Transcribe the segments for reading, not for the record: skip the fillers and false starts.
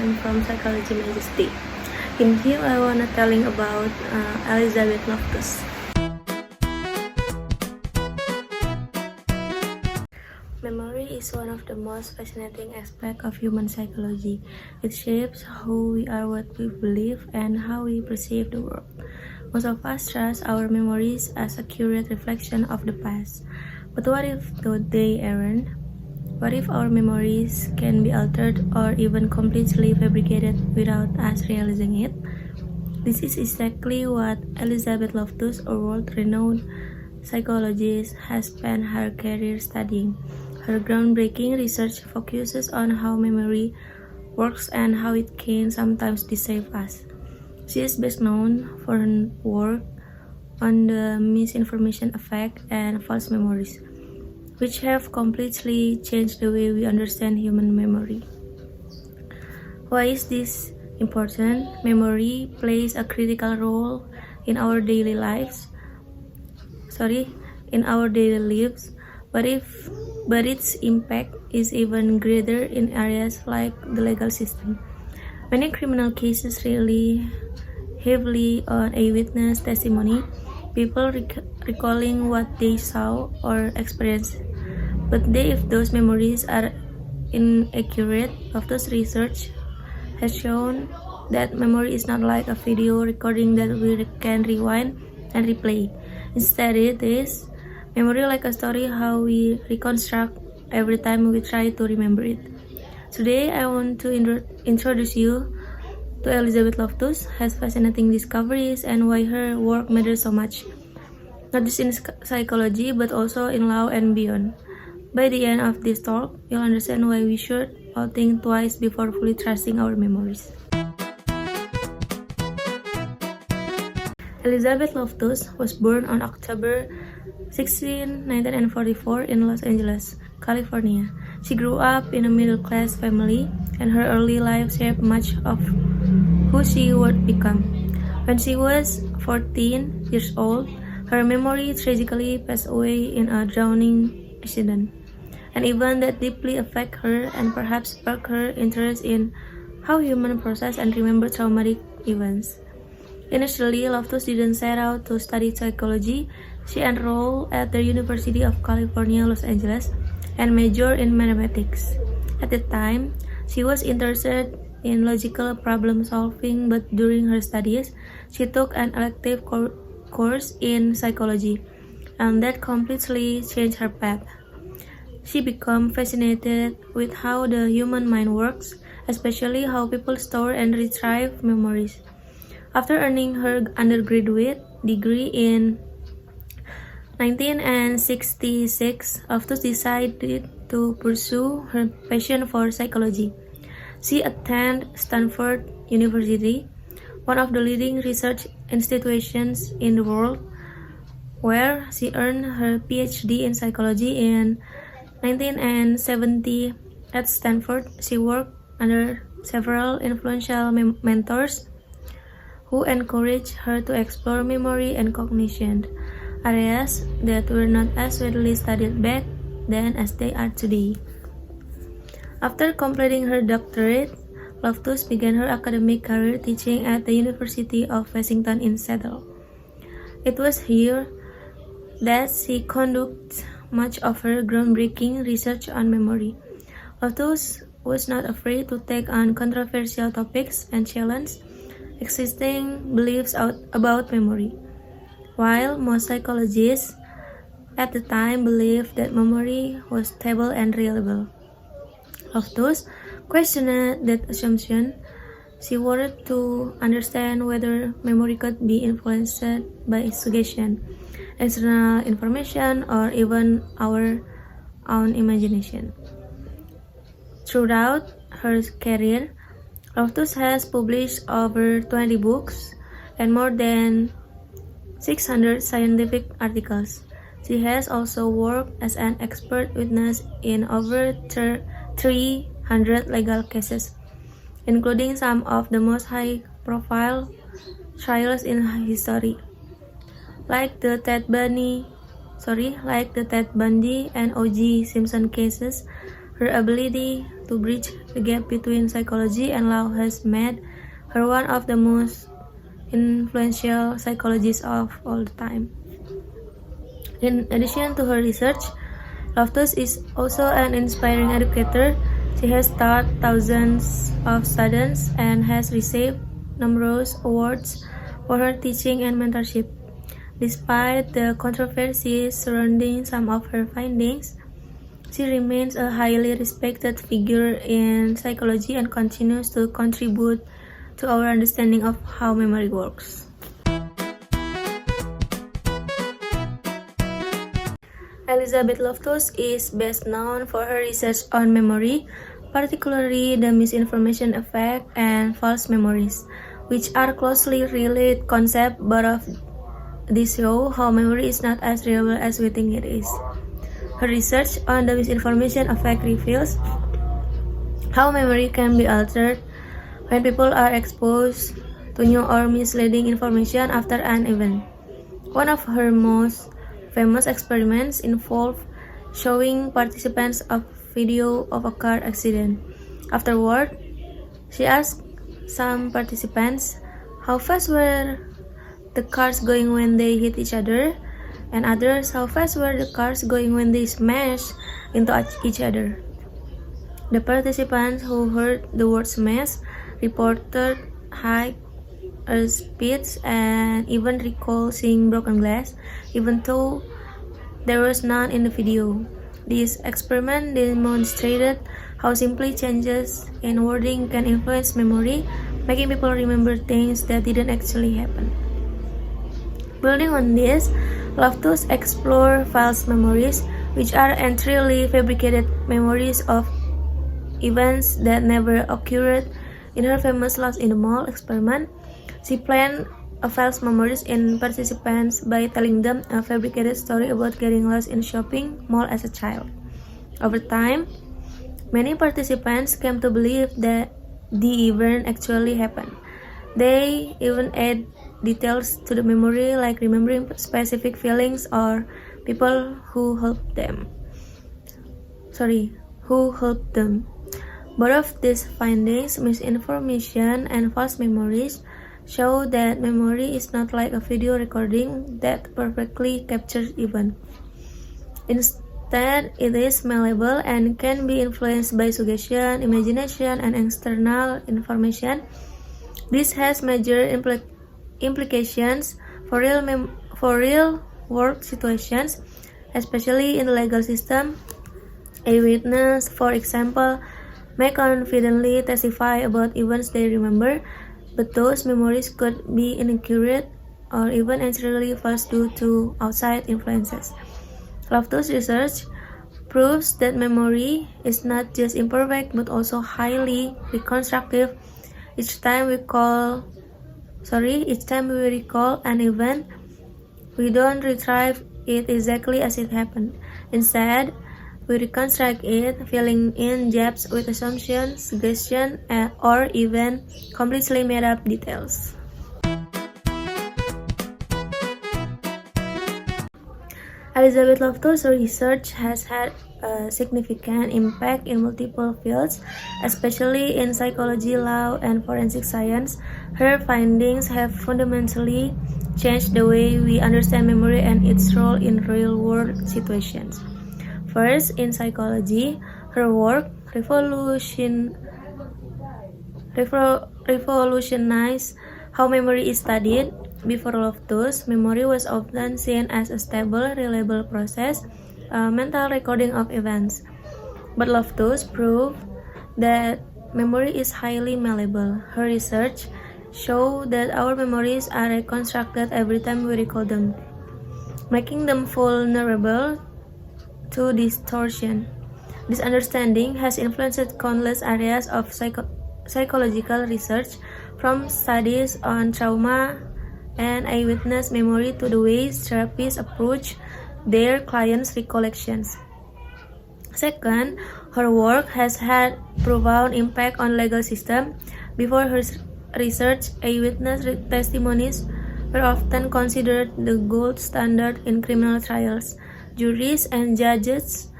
I'm from Psychology Majesty. In here, I wanna telling about Elizabeth Loftus. Memory is one of the most fascinating aspects of human psychology. It shapes who we are, what we believe, and how we perceive the world. Most of us trust our memories as a accurate reflection of the past. But what if they aren't? What if our memories can be altered or even completely fabricated without us realizing it? This is exactly what Elizabeth Loftus, a world-renowned psychologist, has spent her career studying. Her groundbreaking research focuses on how memory works and how it can sometimes deceive us. She is best known for her work on the misinformation effect and false memories, which have completely changed the way we understand human memory. Why is this important? Memory plays a critical role in our daily lives. But its impact is even greater in areas like the legal system. Many criminal cases rely heavily on eyewitness testimony, people recalling what they saw or experienced. But if those memories are inaccurate, Loftus' research has shown that memory is not like a video recording that we can rewind and replay. Instead, it is memory like a story how we reconstruct every time we try to remember it. Today, I want to introduce you to Elizabeth Loftus, her fascinating discoveries, and why her work matters so much, not just in psychology but also in law and beyond. By the end of this talk, you'll understand why we should all think twice before fully trusting our memories. Elizabeth Loftus was born on October 16, 1944 in Los Angeles, California. She grew up in a middle-class family, and her early life shaped much of who she would become. When she was 14 years old, her memory tragically passed away in a drowning accident. An event that deeply affected her and perhaps sparked her interest in how humans process and remember traumatic events. Initially, Loftus didn't set out to study psychology. She enrolled at the University of California, Los Angeles, and majored in mathematics. At the time, she was interested in logical problem solving, but during her studies, she took an elective course in psychology, and that completely changed her path. She became fascinated with how the human mind works, especially how people store and retrieve memories. After earning her undergraduate degree in 1966, Loftus decided to pursue her passion for psychology. She attended Stanford University, one of the leading research institutions in the world, where she earned her PhD in psychology in 1970. At Stanford, she worked under several influential mentors who encouraged her to explore memory and cognition, areas that were not as widely studied back then as they are today. After completing her doctorate, Loftus began her academic career teaching at the University of Washington in Seattle. It was here that she conducted much of her groundbreaking research on memory. Loftus was not afraid to take on controversial topics and challenge existing beliefs about memory. While most psychologists at the time believed that memory was stable and reliable, Loftus questioned that assumption. She wanted to understand whether memory could be influenced by suggestion, external information, or even our own imagination. Throughout her career, Loftus has published over 20 books and more than 600 scientific articles. She has also worked as an expert witness in over 300 legal cases, including some of the most high-profile trials in history, like the Ted Bundy and O.J. Simpson cases. Her ability to bridge the gap between psychology and law has made her one of the most influential psychologists of all time. In addition to her research, Loftus is also an inspiring educator. She has taught thousands of students and has received numerous awards for her teaching and mentorship. Despite the controversies surrounding some of her findings, she remains a highly respected figure in psychology and continues to contribute to our understanding of how memory works. Elizabeth Loftus is best known for her research on memory, particularly the misinformation effect and false memories, which are closely related concepts. Both of these show how memory is not as reliable as we think it is. Her research on the misinformation effect reveals how memory can be altered when people are exposed to new or misleading information after an event. One of her most famous experiments involved showing participants a video of a car accident. Afterward, she asked some participants how fast were the cars going when they hit each other, and others how fast were the cars going when they smashed into each other. The participants who heard the word smash reported high speeds and even recalled seeing broken glass, even though there was none in the video. This experiment demonstrated how simply changes in wording can influence memory, making people remember things that didn't actually happen. Building on this, Loftus explored false memories, which are entirely fabricated memories of events that never occurred. In her famous Lost in the Mall experiment, she planted false memories in participants by telling them a fabricated story about getting lost in a shopping mall as a child. Over time, many participants came to believe that the event actually happened. They even add details to the memory, like remembering specific feelings or people who helped them. Both of these findings, misinformation and false memories, show that memory is not like a video recording that perfectly captures events. Instead, it is malleable and can be influenced by suggestion, imagination, and external information. This has major implications for real-world situations, especially in the legal system. A witness, for example, may confidently testify about events they remember, but those memories could be inaccurate or even entirely false due to outside influences. Loftus' research proves that memory is not just imperfect but also highly reconstructive. Each time we recall an event, we don't retrieve it exactly as it happened. Instead, we reconstruct it, filling in gaps with assumptions, suggestions, or even completely made-up details. Elizabeth Loftus' research has had a significant impact in multiple fields, especially in psychology, law, and forensic science. Her findings have fundamentally changed the way we understand memory and its role in real-world situations. First, in psychology, her work revolutionized how memory is studied. Before Loftus, memory was often seen as a stable, reliable process, a mental recording of events. But Loftus proved that memory is highly malleable. Her research showed that our memories are reconstructed every time we recall them, making them vulnerable to distortion. This understanding has influenced countless areas of psychological research, from studies on trauma and eyewitness memory to the ways therapists approach their clients' recollections. Second, her work has had profound impact on legal system. Before her research, eyewitness testimonies were often considered the gold standard in criminal trials. Juries and judges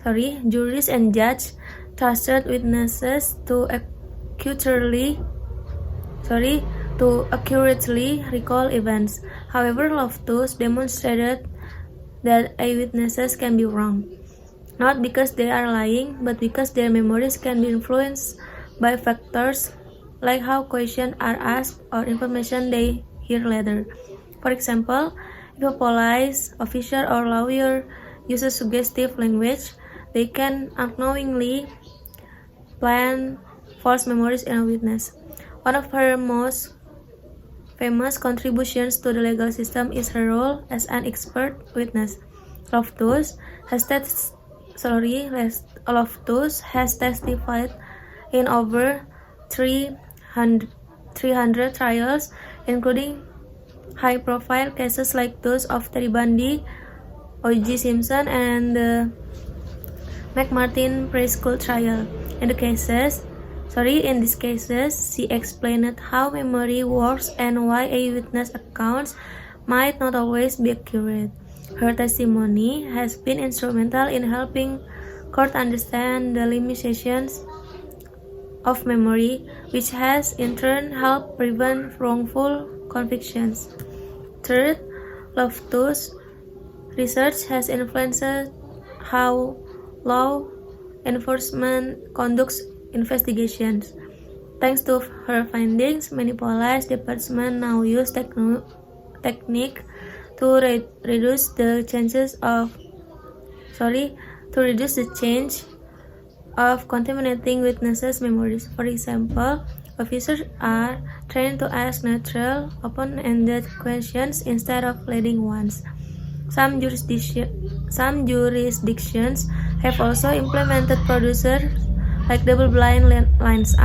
juries and judges trusted witnesses to accurately recall events. However, Loftus demonstrated that eyewitnesses can be wrong, not because they are lying, but because their memories can be influenced by factors like how questions are asked or information they hear later. For example, if a police officer or lawyer uses suggestive language, they can unknowingly plant false memories in a witness. One of her most famous contributions to the legal system is her role as an expert witness. Loftus has testified in over 300 trials, including high-profile cases like those of Ted Bundy, O.J. Simpson, and the McMartin preschool trial. In these cases, she explained how memory works and why eyewitness accounts might not always be accurate. Her testimony has been instrumental in helping court understand the limitations of memory, which has in turn helped prevent wrongful convictions. Third, Loftus' research has influenced how law enforcement conducts investigations. Thanks to her findings, many police departments now use technique to reduce the change of contaminating witnesses' memories. For example, officers are trained to ask neutral, open-ended questions instead of leading ones. Some jurisdictions have also implemented procedures like double-blind lineups,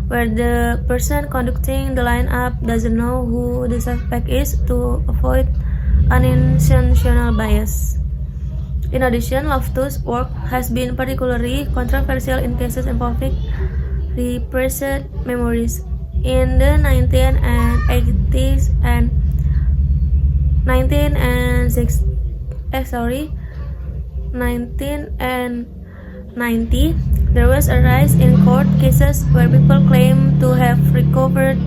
where the person conducting the lineup doesn't know who the suspect is to avoid unintentional bias. In addition, Loftus' work has been particularly controversial in cases involving repressed memories. In the 1980s and 1990, there was a rise in court cases where people claimed to have recovered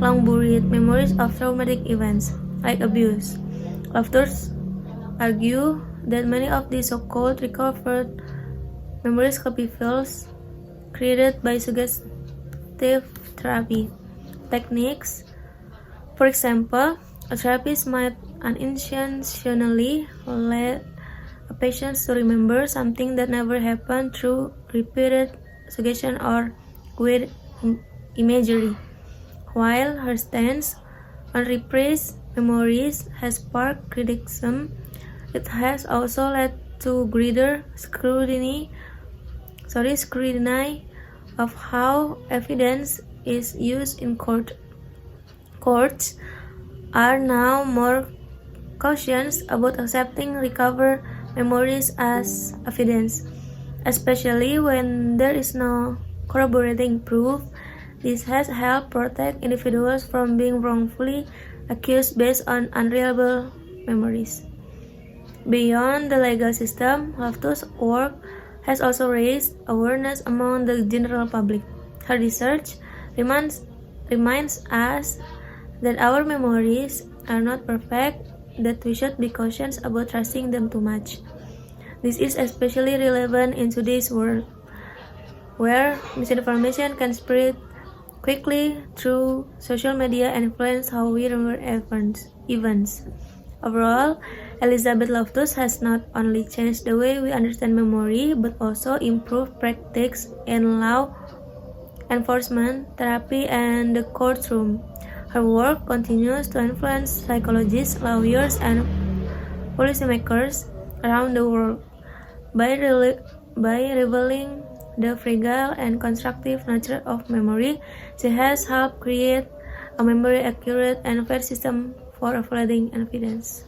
long-buried memories of traumatic events, like abuse. Loftus argued that many of these so-called recovered memories could be fields created by suggestive therapy techniques. For example, a therapist might unintentionally let a patient to remember something that never happened through repeated suggestion or weird imagery. While her stance on repressed memories has sparked criticism, it has also led to greater scrutiny of how evidence is used in court. Courts are now more cautious about accepting recovered memories as evidence, especially when there is no corroborating proof. This has helped protect individuals from being wrongfully accused based on unreliable memories. Beyond the legal system, Loftus' work has also raised awareness among the general public. Her research reminds us that our memories are not perfect, that we should be cautious about trusting them too much. This is especially relevant in today's world, where misinformation can spread quickly through social media and influence how we remember events. Overall, Elizabeth Loftus has not only changed the way we understand memory, but also improved practice in law enforcement, therapy, and the courtroom. Her work continues to influence psychologists, lawyers, and policymakers around the world by revealing the fragile and constructive nature of memory. She has helped create a memory accurate and fair system for evaluating evidence.